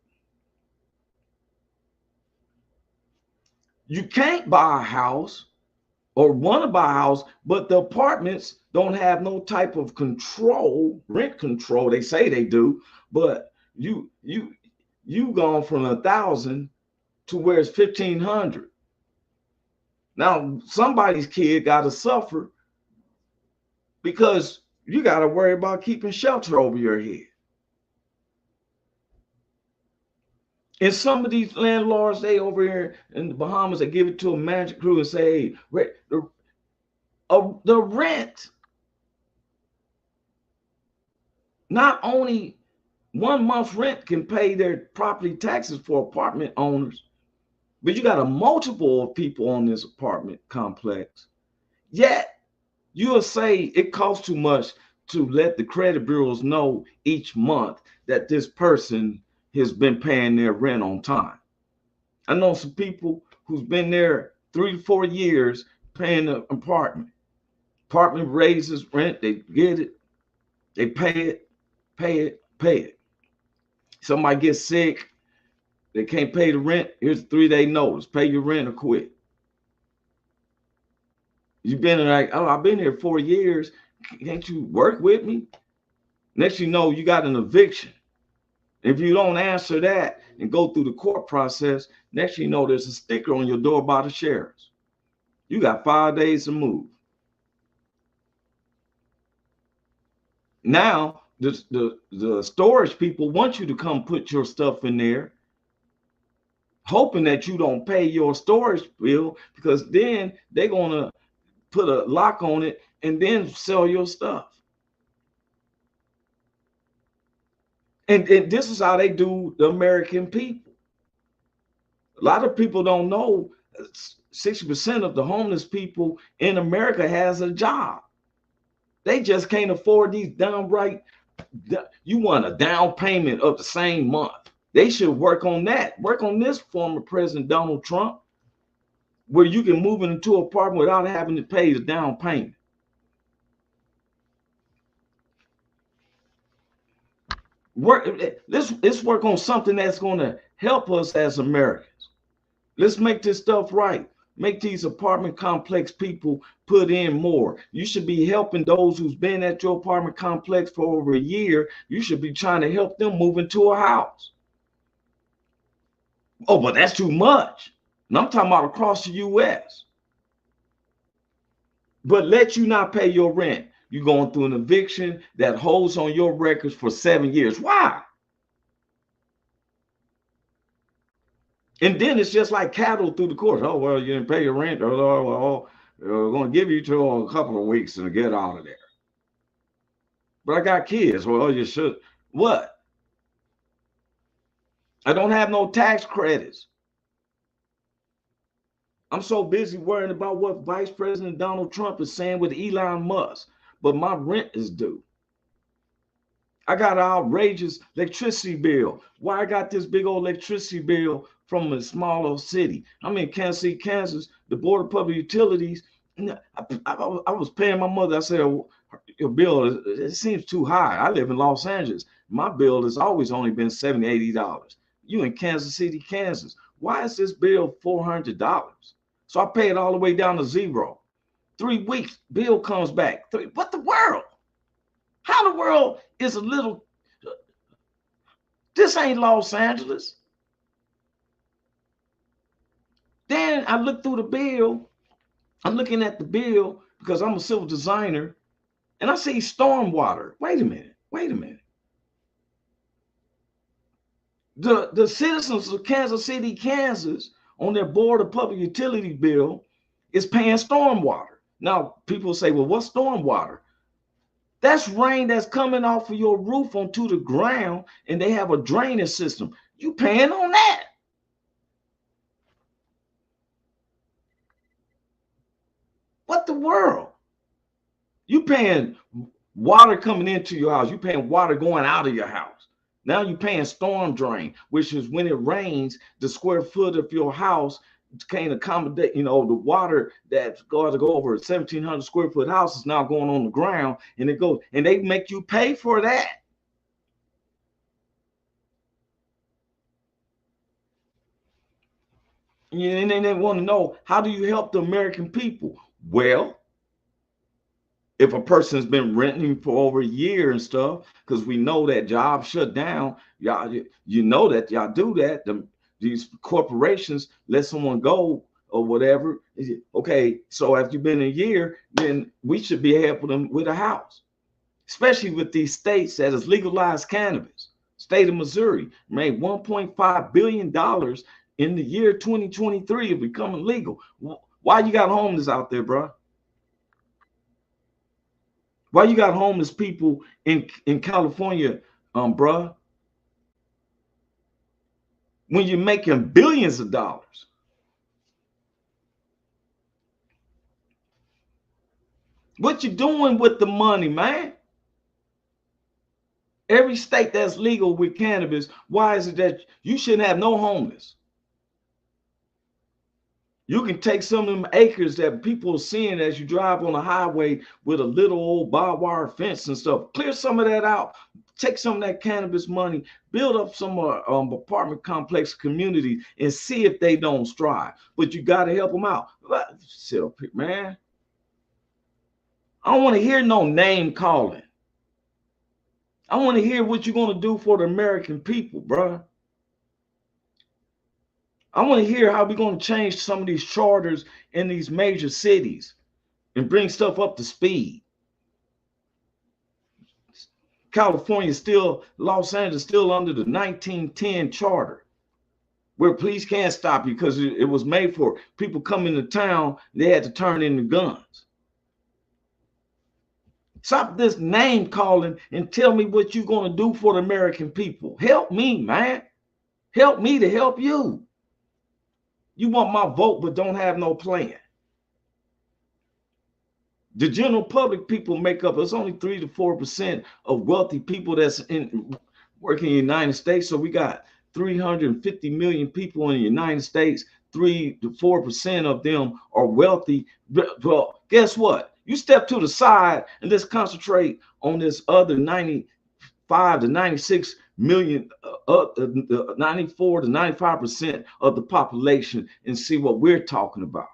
You can't buy a house or want to buy a house, but the apartments don't have no type of control, rent control. They say they do, but you gone from 1,000 to where it's 1,500. Now somebody's kid got to suffer because you got to worry about keeping shelter over your head. And some of these landlords, they over here in the Bahamas, they give it to a magic crew and say, hey, the rent, not only 1 month's rent can pay their property taxes for apartment owners, but you got a multiple of people on this apartment complex. Yet you'll say it costs too much to let the credit bureaus know each month that this person has been paying their rent on time. I know some people who's been there 3 to 4 years paying the apartment. Apartment raises rent, they get it, they pay it. Somebody gets sick, they can't pay the rent, here's a 3-day notice, pay your rent or quit. You've been like, oh, I've been here 4 years, can't you work with me? Next you know, you got an eviction. If you don't answer that and go through the court process, next you know there's a sticker on your door by the sheriffs. You got 5 days to move. Now, the storage people want you to come put your stuff in there, hoping that you don't pay your storage bill, because then they're going to put a lock on it, and then sell your stuff. And this is how they do the American people. A lot of people don't know 60% of the homeless people in America has a job. They just can't afford these downright, you want a down payment of the same month. They should work on that. Work on this, former President Donald Trump, where you can move into an apartment without having to pay the down payment. Let's work on something that's going to help us as Americans. Let's make this stuff right. Make these apartment complex people put in more. You should be helping those who's been at your apartment complex for over a year. You should be trying to help them move into a house. Oh, but that's too much. And I'm talking about across the U.S. But let you not pay your rent. You're going through an eviction that holds on your records for 7 years. Why? And then it's just like cattle through the courts. Oh, well, you didn't pay your rent. Oh, well, we're going to give you till a couple of weeks to get out of there. But I got kids. Well, you should. What? I don't have no tax credits. I'm so busy worrying about what Vice President Donald Trump is saying with Elon Musk. But my rent is due. I got an outrageous electricity bill. Why I got this big old electricity bill from a smaller city? I'm in Kansas City, Kansas. The Board of Public Utilities. I was paying my mother. I said, your bill, it seems too high. I live in Los Angeles. My bill has always only been $70, $80. You in Kansas City, Kansas. Why is this bill $400? So I pay it all the way down to zero. 3 weeks, bill comes back. What the world? How the world is a little, this ain't Los Angeles. Then I look through the bill. I'm looking at the bill because I'm a civil designer, and I see stormwater. Wait a minute. The citizens of Kansas City, Kansas, on their Board of Public Utility bill is paying stormwater. Now, people say, well, what's stormwater? That's rain that's coming off of your roof onto the ground, and they have a drainage system. You paying on that. What the world? You paying water coming into your house. You paying water going out of your house. Now you're paying storm drain, which is when it rains, the square foot of your house can't accommodate, the water that's going to go over a 1,700 square foot house is now going on the ground, and it goes, and they make you pay for that. And then they want to know, how do you help the American people? Well, if a person's been renting for over a year and stuff, because we know that jobs shut down, y'all, you know that y'all do that. These corporations let someone go or whatever. Okay, so after you've been a year, then we should be helping them with a house, especially with these states that has legalized cannabis. State of Missouri made $1.5 billion in the year 2023 of becoming legal. Why you got homeless out there, bro? Why you got homeless people in California, bro? When you're making billions of dollars. What you doing with the money, man? Every state that's legal with cannabis, why is it that you shouldn't have no homeless? You can take some of them acres that people are seeing as you drive on the highway with a little old barbed wire fence and stuff. Clear some of that out. Take some of that cannabis money, build up some apartment complex community, and see if they don't strive. But you got to help them out. Sit up here, man. I don't want to hear no name calling. I want to hear what you're going to do for the American people, bro. I want to hear how we're going to change some of these charters in these major cities and bring stuff up to speed. California still, Los Angeles still under the 1910 charter, where police can't stop you because it was made for people coming to town. They had to turn in the guns. Stop this name calling and tell me what you're going to do for the American people. Help me, man. Help me to help you. You want my vote, but don't have no plan. The general public people make up, it's only 3 to 4% of wealthy people that's working in the United States. So we got 350 million people in the United States. 3 to 4% of them are wealthy. Well, guess what? You step to the side and let's concentrate on this other 95 to 96 million, 94 to 95% of the population and see what we're talking about.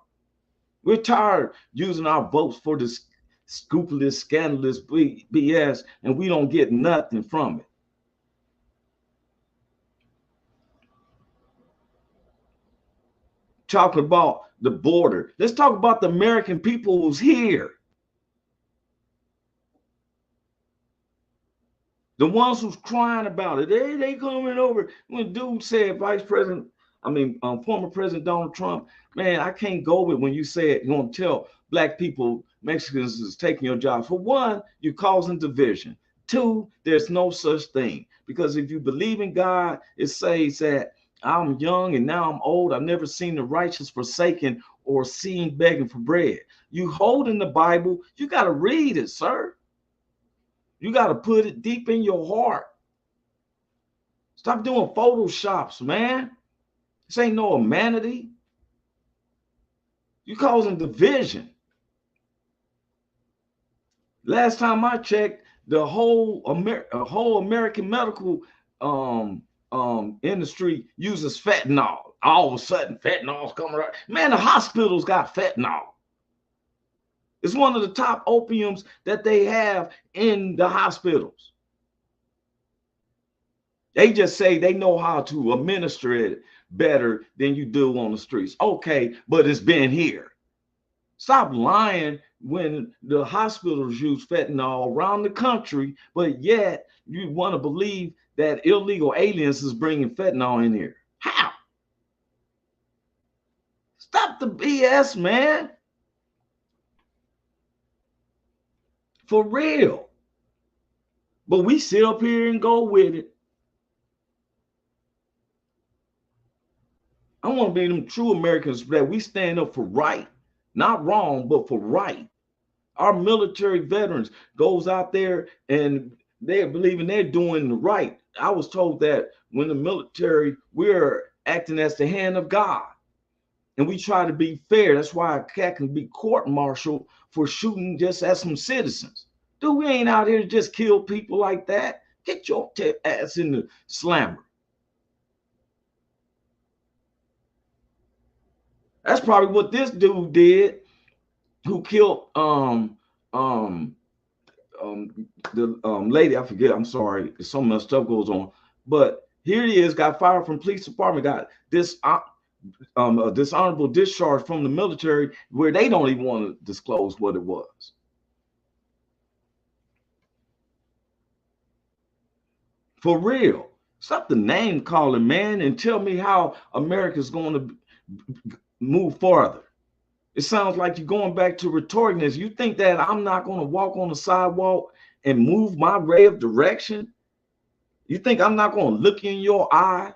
We're tired using our votes for this scrupulous, scandalous BS, and we don't get nothing from it. Talking about the border. Let's talk about the American people who's here. The ones who's crying about it. They coming over. When dude said former President Donald Trump, man, I can't go with when you said you're going to tell black people Mexicans is taking your jobs. For one, you're causing division. Two, there's no such thing. Because if you believe in God, it says that I'm young and now I'm old. I've never seen the righteous forsaken or seen begging for bread. You hold in the Bible, you got to read it, sir. You got to put it deep in your heart. Stop doing photoshops, man. This ain't no humanity. You're causing division. Last time I checked, the whole American medical industry uses fentanyl. All of a sudden, fentanyl's coming around. Man, the hospitals got fentanyl. It's one of the top opiums that they have in the hospitals. They just say they know how to administer it better than you do on the streets. Okay, but it's been here. Stop lying when the hospitals use fentanyl around the country, but yet you want to believe that illegal aliens is bringing fentanyl in here. How? Stop the BS, man. For real. But we sit up here and go with it. I want to be them true Americans that we stand up for right, not wrong, but for right. Our military veterans goes out there and they're believing they're doing the right. I was told that when the military, we're acting as the hand of God. And we try to be fair. That's why a cat can be court-martialed for shooting just as some citizens. Dude, we ain't out here to just kill people like that. Get your ass in the slammer. That's probably what this dude did, who killed the lady. I forget. I'm sorry. So much stuff goes on. But here he is, got fired from police department, got this dishonorable discharge from the military, where they don't even want to disclose what it was. For real. Stop the name calling, man, and tell me how America's going to move farther. It sounds like you're going back to rhetoricness. You think that I'm not going to walk on the sidewalk and move my ray of direction? You think I'm not going to look in your eye?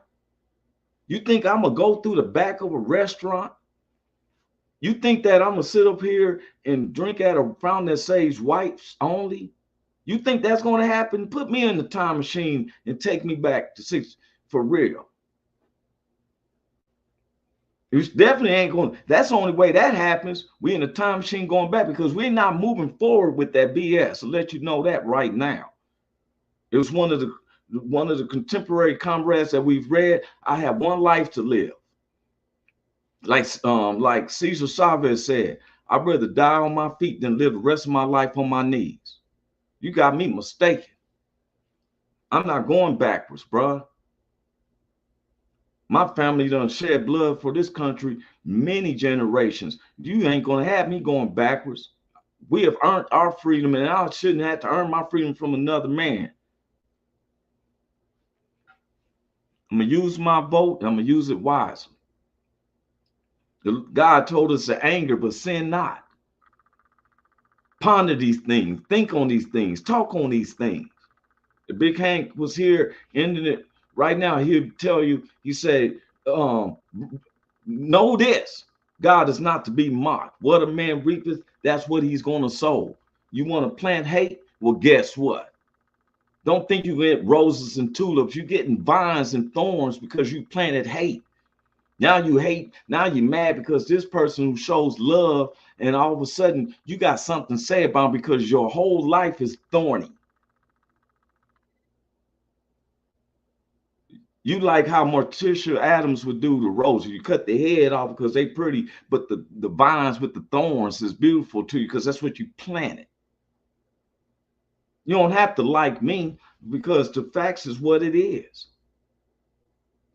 You think I'm going to go through the back of a restaurant? You think that I'm going to sit up here and drink at a fountain that says whites only? You think that's going to happen? Put me in the time machine and take me back to 6 for real. It definitely ain't going. That's the only way that happens. We in the time machine going back, because we're not moving forward with that BS. I'll let you know that right now. It was one of the contemporary comrades that we've read. I have one life to live. Like Cesar Chavez said, I'd rather die on my feet than live the rest of my life on my knees. You got me mistaken. I'm not going backwards, bruh. My family done shed blood for this country many generations. You ain't gonna have me going backwards. We have earned our freedom, and I shouldn't have to earn my freedom from another man. I'm gonna use my vote. I'm gonna use it wisely. God told us to anger, but sin not. Ponder these things, think on these things, talk on these things. If Big Hank was here ending it right now, he'd tell you, he said, know this, God is not to be mocked. What a man reapeth, that's what he's going to sow. You want to plant hate? Well, guess what? Don't think you get roses and tulips. You're getting vines and thorns because you planted hate. Now you hate, now you're mad because this person who shows love, and all of a sudden you got something to say about him because your whole life is thorny. You like how Morticia Adams would do the roses. You cut the head off because they pretty, but the vines with the thorns is beautiful to you because that's what you planted. You don't have to like me because the facts is what it is.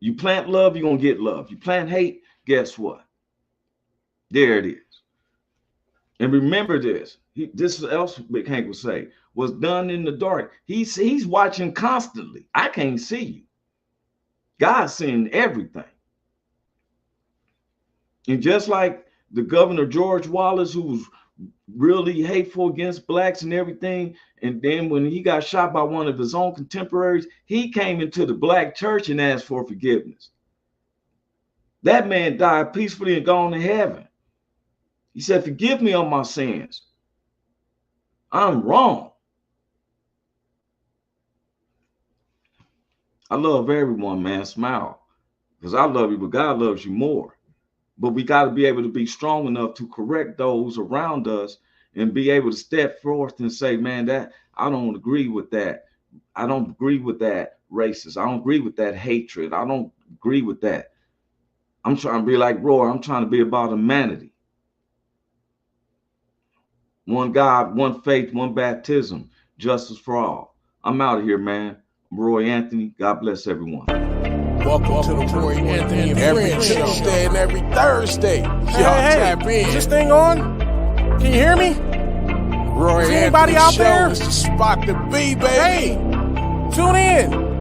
You plant love, you're going to get love. You plant hate, guess what? There it is. And remember this. This is else Big Hank would say, was done in the dark. He's watching constantly. I can't see you. God's seeing everything. And just like the governor, George Wallace, who was really hateful against blacks and everything, and then when he got shot by one of his own contemporaries, he came into the black church and asked for forgiveness. That man died peacefully and gone to heaven. He said, forgive me on my sins. I'm wrong. I love everyone, man. Smile. Because I love you, but God loves you more. But we got to be able to be strong enough to correct those around us and be able to step forth and say, man, that I don't agree with that. I don't agree with that racist. I don't agree with that hatred. I don't agree with that. I'm trying to be like Roy. I'm trying to be about humanity. One God, one faith, one baptism, justice for all. I'm out of here, man. I'm Roy Anthony. God bless everyone. Welcome to the Roy Anthony every Tuesday and every Thursday. Y'all tap in. Is this thing on? Can you hear me? Roy Anthony out there? Is the spot to be, baby. Hey, tune in.